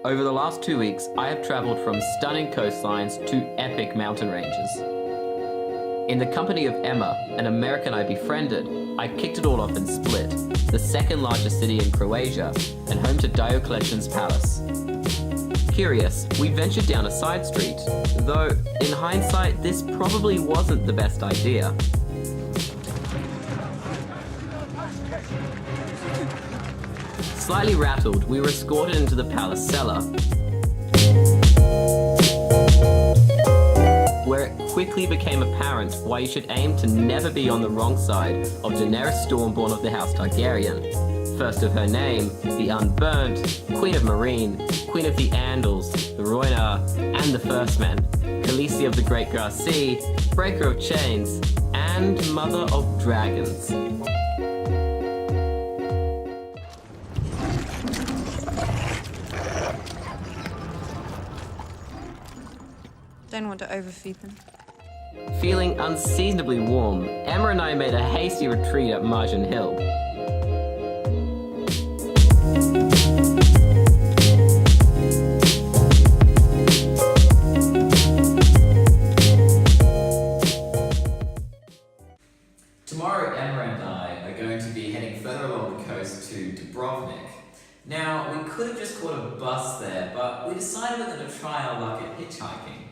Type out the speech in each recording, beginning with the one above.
Over the last 2 weeks, I have travelled from stunning coastlines to epic mountain ranges. In the company of Emma, an American I befriended, I kicked it all off in Split, the second largest city in Croatia, and home to Diocletian's palace. Curious, we ventured down a side street, though in hindsight this probably wasn't the best idea. Slightly rattled, we were escorted into the palace cellar, where it quickly became apparent why you should aim to never be on the wrong side of Daenerys Stormborn of the House Targaryen. First of her name, the Unburnt, Queen of Marine, Queen of the Andals, the Rhoynar, and the First Men, Khaleesi of the Great Grass Sea, Breaker of Chains, and Mother of Dragons. Don't want to overfeed them. Feeling unseasonably warm, Emma and I made a hasty retreat up Margin Hill. Tomorrow, Emma and I are going to be heading further along the coast to Dubrovnik. Now, we could have just caught a bus there, but we decided we're going to try our luck at hitchhiking.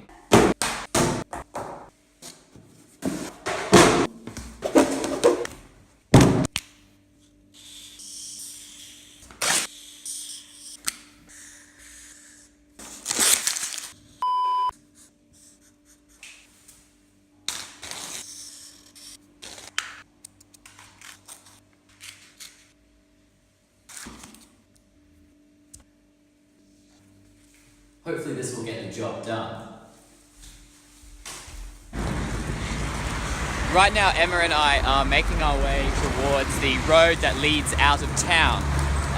Hopefully this will get the job done. Right now, Emma and I are making our way towards the road that leads out of town.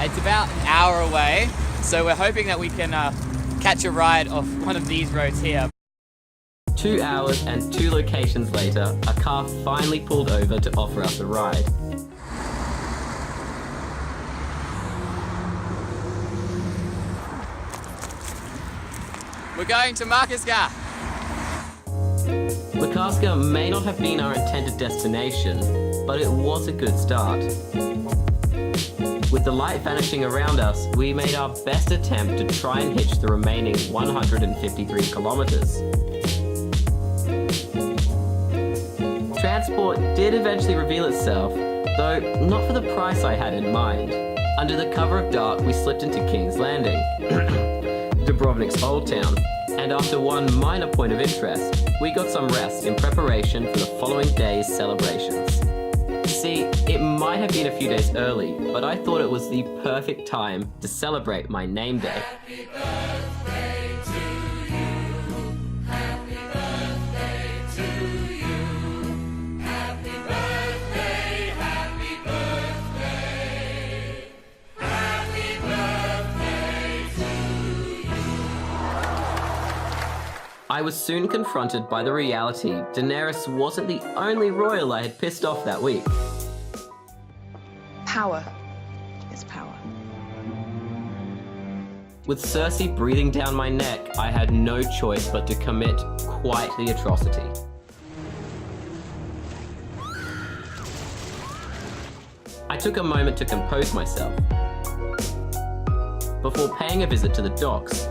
It's about an hour away, so we're hoping that we can catch a ride off one of these roads here. 2 hours and 2 locations later, a car finally pulled over to offer us a ride. We're going to Markiska! Lakaska may not have been our intended destination, but it was a good start. With the light vanishing around us, we made our best attempt to try and hitch the remaining 153 kilometers. Transport did eventually reveal itself, though not for the price I had in mind. Under the cover of dark, we slipped into King's Landing, Dubrovnik's old town, and after one minor point of interest, we got some rest in preparation for the following day's celebrations. See, it might have been a few days early, but I thought it was the perfect time to celebrate my name day. Happy birthday to you. Happy birthday to you. Happy birthday, happy birthday. Happy birthday to you. I was soon confronted by the reality Daenerys wasn't the only royal I had pissed off that week. Power is power. With Cersei breathing down my neck, I had no choice but to commit quite the atrocity. I took a moment to compose myself before paying a visit to the docks,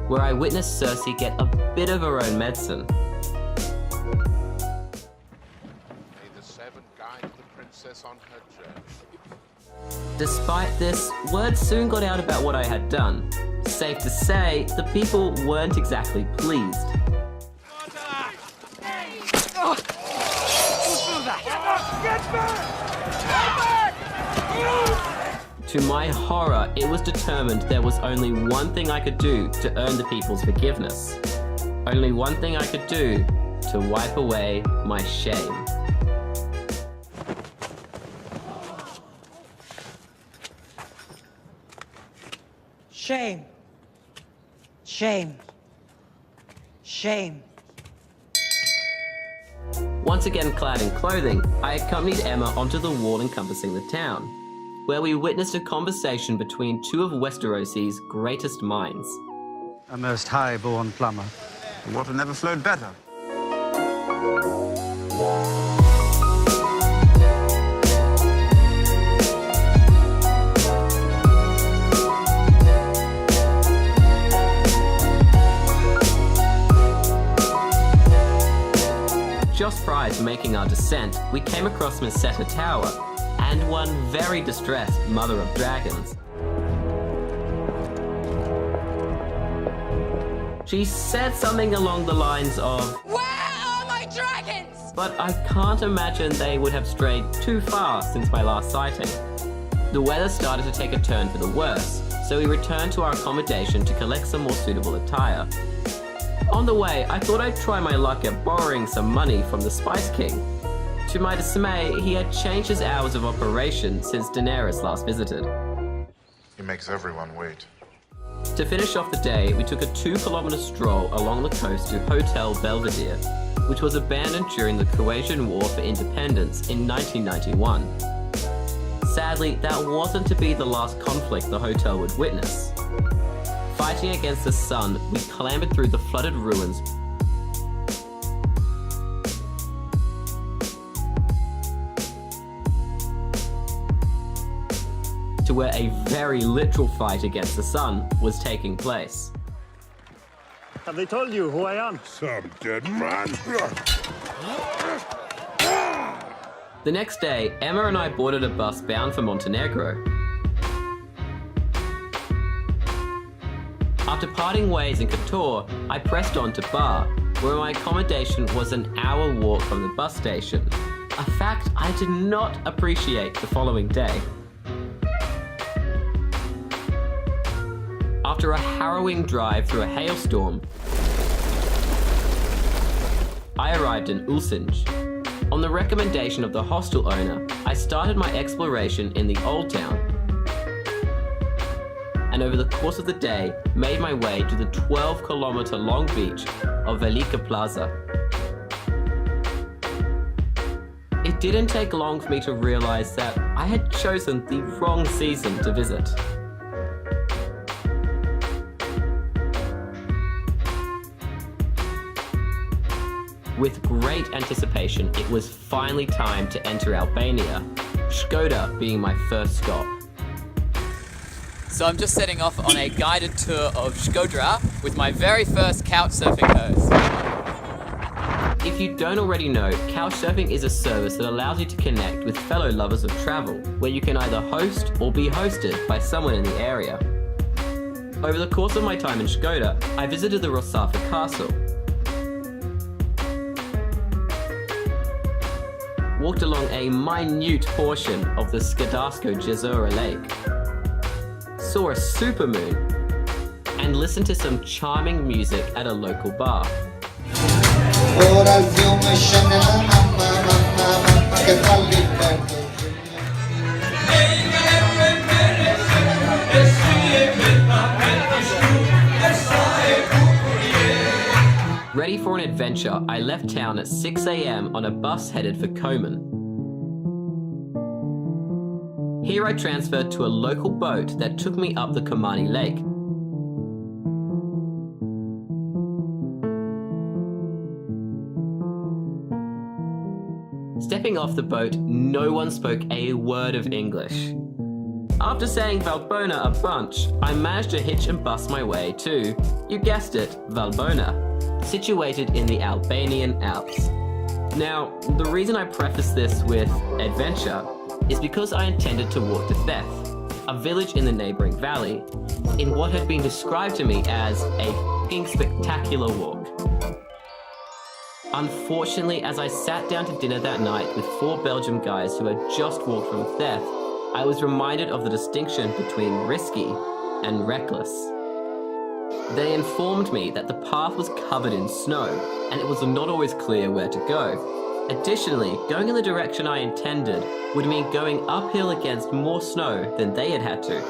where I witnessed Cersei get a bit of her own medicine. May the seven guide the princess on her journey. Despite this, word soon got out about what I had done. Safe to say, the people weren't exactly pleased. To my horror, it was determined there was only one thing I could do to earn the people's forgiveness. Only one thing I could do to wipe away my shame. Shame. Shame. Shame. Once again clad in clothing, I accompanied Emma onto the wall encompassing the town. where we witnessed a conversation between two of Westerosi's greatest minds. A most high-born plumber. The water never flowed better. Just prior to making our descent, we came across Meseta Tower and one very distressed mother of dragons. She said something along the lines of, Where are my dragons? but I can't imagine they would have strayed too far since my last sighting. The weather started to take a turn for the worse, so we returned to our accommodation to collect some more suitable attire. On the way, I thought I'd try my luck at borrowing some money from the Spice King. To my dismay, he had changed his hours of operation since Daenerys last visited. He makes everyone wait. To finish off the day, we took a 2-kilometer stroll along the coast to Hotel Belvedere, which was abandoned during the Croatian War for Independence in 1991. Sadly, that wasn't to be the last conflict the hotel would witness. Fighting against the sun, we clambered through the flooded ruins to where a very literal fight against the sun was taking place. Have they told you who I am? Some dead man. The next day, Emma and I boarded a bus bound for Montenegro. After parting ways in Kotor, I pressed on to Bar, where my accommodation was an hour walk from the bus station, a fact I did not appreciate the following day. After a harrowing drive through a hailstorm, I arrived in Ulcinj. On the recommendation of the hostel owner, I started my exploration in the Old Town, and over the course of the day, made my way to the 12-kilometer long beach of Velika Plaza. It didn't take long for me to realize that I had chosen the wrong season to visit. With great anticipation, it was finally time to enter Albania, Shkodër being my first stop. So I'm just setting off on a guided tour of Shkodër with my very first couchsurfing host. If you don't already know, couchsurfing is a service that allows you to connect with fellow lovers of travel, where you can either host or be hosted by someone in the area. Over the course of my time in Shkodër, I visited the Rosafa Castle, walked along a minute portion of the Shkodërsko Jezera Lake, saw a supermoon, and listened to some charming music at a local bar. Ready for an adventure, I left town at 6 a.m. on a bus headed for Komen. Here I transferred to a local boat that took me up the Komani Lake. Stepping off the boat, no one spoke a word of English. After saying Valbona a bunch, I managed to hitch and bus my way to, you guessed it, Valbona, situated in the Albanian Alps. Now, the reason I preface this with adventure is because I intended to walk to Theth, a village in the neighbouring valley, in what had been described to me as a f***ing spectacular walk. Unfortunately, as I sat down to dinner that night with 4 Belgian guys who had just walked from Theth, I was reminded of the distinction between risky and reckless. They informed me that the path was covered in snow, and it was not always clear where to go. Additionally, going in the direction I intended would mean going uphill against more snow than they had had to.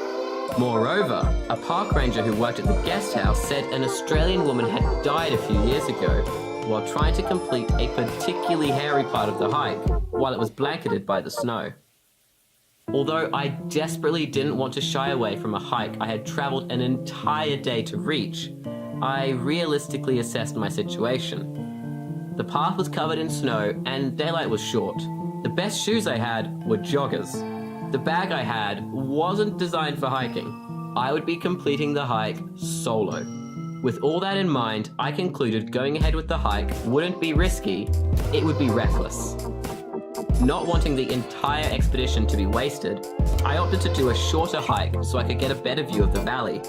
Moreover, a park ranger who worked at the guest house said an Australian woman had died a few years ago while trying to complete a particularly hairy part of the hike while it was blanketed by the snow. Although I desperately didn't want to shy away from a hike I had traveled an entire day to reach, I realistically assessed my situation. The path was covered in snow and daylight was short. The best shoes I had were joggers. The bag I had wasn't designed for hiking. I would be completing the hike solo. With all that in mind, I concluded going ahead with the hike wouldn't be risky, it would be reckless. Not wanting the entire expedition to be wasted, I opted to do a shorter hike so I could get a better view of the valley.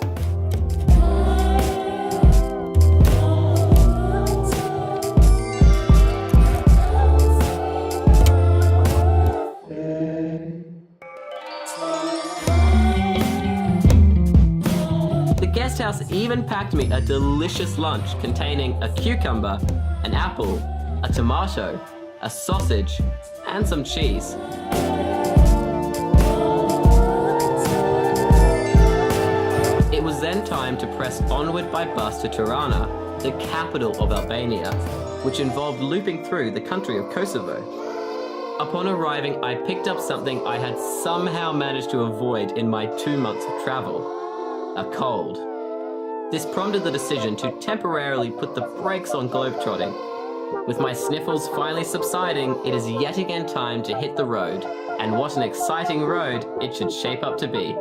The guest house even packed me a delicious lunch containing a cucumber, an apple, a tomato, a sausage, and some cheese. It was then time to press onward by bus to Tirana, the capital of Albania, which involved looping through the country of Kosovo. Upon arriving, I picked up something I had somehow managed to avoid in my 2 months of travel: a cold. This prompted the decision to temporarily put the brakes on globetrotting. With my sniffles finally subsiding, it is yet again time to hit the road, and what an exciting road it should shape up to be.